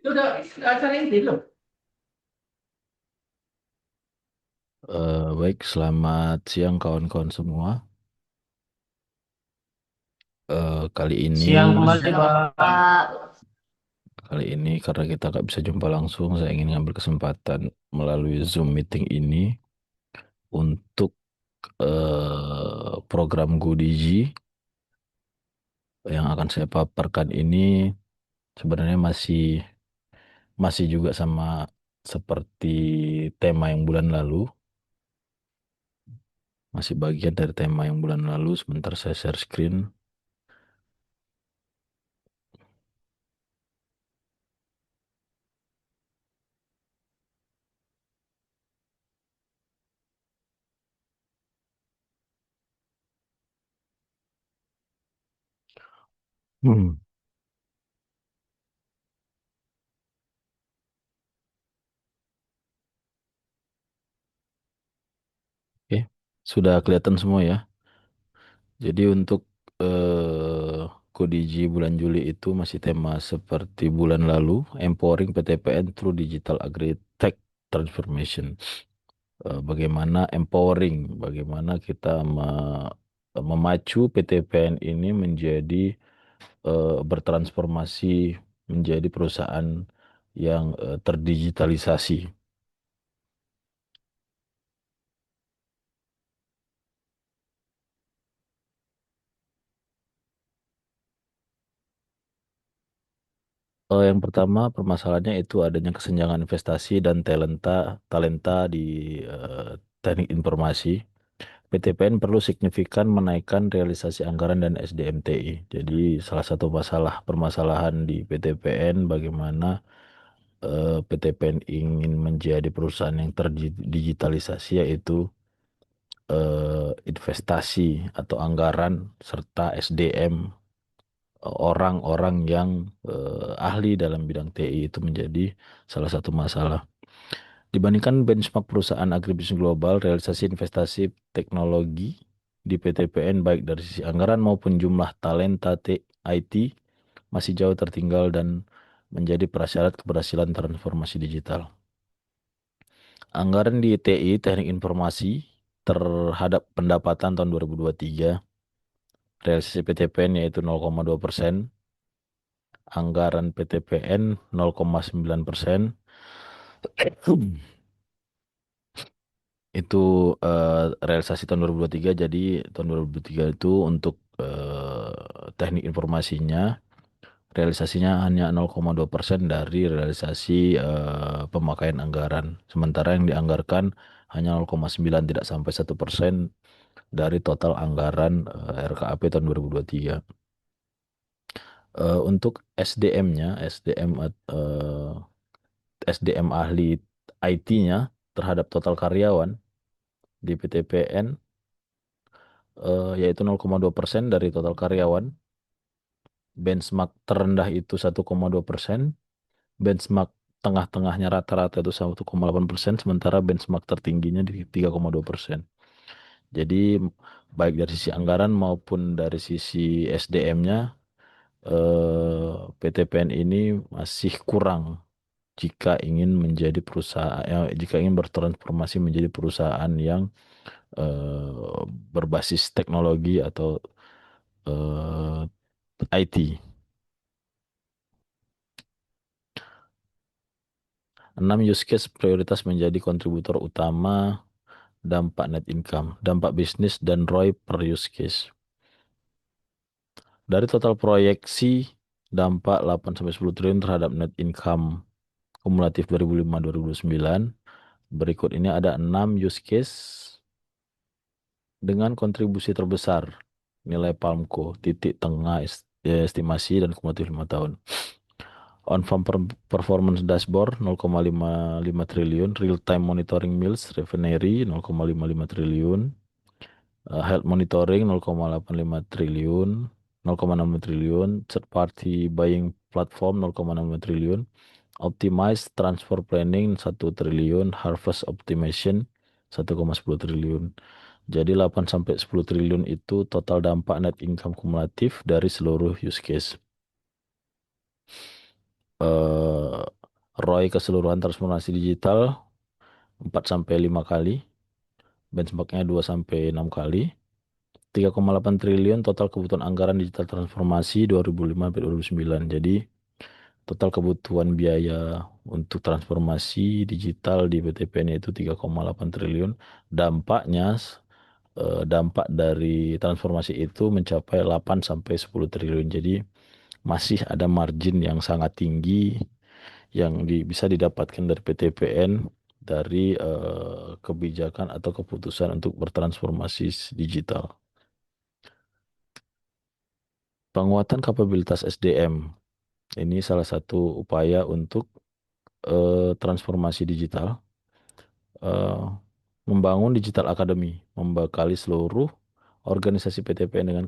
Itu udah acara ini loh. Baik, selamat siang kawan-kawan semua. Kali ini, Siang kembali Pak. karena kita nggak bisa jumpa langsung, saya ingin ngambil kesempatan melalui Zoom meeting ini untuk program GoDigi yang akan saya paparkan ini sebenarnya masih juga sama seperti tema yang bulan lalu, masih bagian dari tema yang bulan lalu. Sebentar saya share screen. Hmm. Oke, sudah kelihatan semua ya. Jadi untuk Kodiji bulan Juli itu masih tema seperti bulan lalu, empowering PTPN through digital agri-tech transformation. Bagaimana empowering, bagaimana kita memacu PTPN ini menjadi bertransformasi menjadi perusahaan yang terdigitalisasi. Yang pertama permasalahannya itu adanya kesenjangan investasi dan talenta talenta di teknik informasi. PTPN perlu signifikan menaikkan realisasi anggaran dan SDMTI. Jadi salah satu permasalahan di PTPN bagaimana PTPN ingin menjadi perusahaan yang terdigitalisasi yaitu investasi atau anggaran serta SDM orang-orang yang ahli dalam bidang TI itu menjadi salah satu masalah. Dibandingkan benchmark perusahaan agribisnis global, realisasi investasi teknologi di PTPN baik dari sisi anggaran maupun jumlah talenta IT masih jauh tertinggal dan menjadi prasyarat keberhasilan transformasi digital. Anggaran di TI, Teknik Informasi, terhadap pendapatan tahun 2023, realisasi PTPN yaitu 0,2%, anggaran PTPN 0,9%. Itu realisasi tahun 2023. Jadi tahun 2023 itu untuk teknik informasinya realisasinya hanya 0,2% dari realisasi pemakaian anggaran. Sementara yang dianggarkan hanya 0,9, tidak sampai 1% dari total anggaran RKAP tahun 2023. Untuk SDM-nya, SDM ahli IT-nya terhadap total karyawan di PTPN yaitu 0,2% dari total karyawan. Benchmark terendah itu 1,2%, benchmark tengah-tengahnya rata-rata itu 1,8%, sementara benchmark tertingginya di 3,2%. Jadi baik dari sisi anggaran maupun dari sisi SDM-nya, PTPN ini masih kurang jika ingin bertransformasi menjadi perusahaan yang berbasis teknologi atau IT. 6 use case prioritas menjadi kontributor utama dampak net income, dampak bisnis, dan ROI per use case. Dari total proyeksi dampak 8-10 triliun terhadap net income kumulatif 2005-2029, berikut ini ada 6 use case dengan kontribusi terbesar nilai Palmco, titik tengah estimasi dan kumulatif 5 tahun. On-farm performance dashboard 0,55 triliun, real-time monitoring mills refinery 0,55 triliun, health monitoring 0,85 triliun, 0,65 triliun, third party buying platform 0,65 triliun, optimize transfer planning 1 triliun, harvest optimization 1,10 triliun. Jadi 8 sampai 10 triliun itu total dampak net income kumulatif dari seluruh use case. eh, ROI keseluruhan transformasi digital 4 sampai 5 kali, benchmarknya 2 sampai 6 kali. 3,8 triliun total kebutuhan anggaran digital transformasi 2005 sampai 2009. Jadi total kebutuhan biaya untuk transformasi digital di PTPN itu 3,8 triliun. Dampaknya dampak dari transformasi itu mencapai 8 sampai 10 triliun. Jadi masih ada margin yang sangat tinggi yang bisa didapatkan dari PTPN dari kebijakan atau keputusan untuk bertransformasi digital. Penguatan kapabilitas SDM ini salah satu upaya untuk transformasi digital. eh, Membangun digital academy, membekali seluruh organisasi PTPN dengan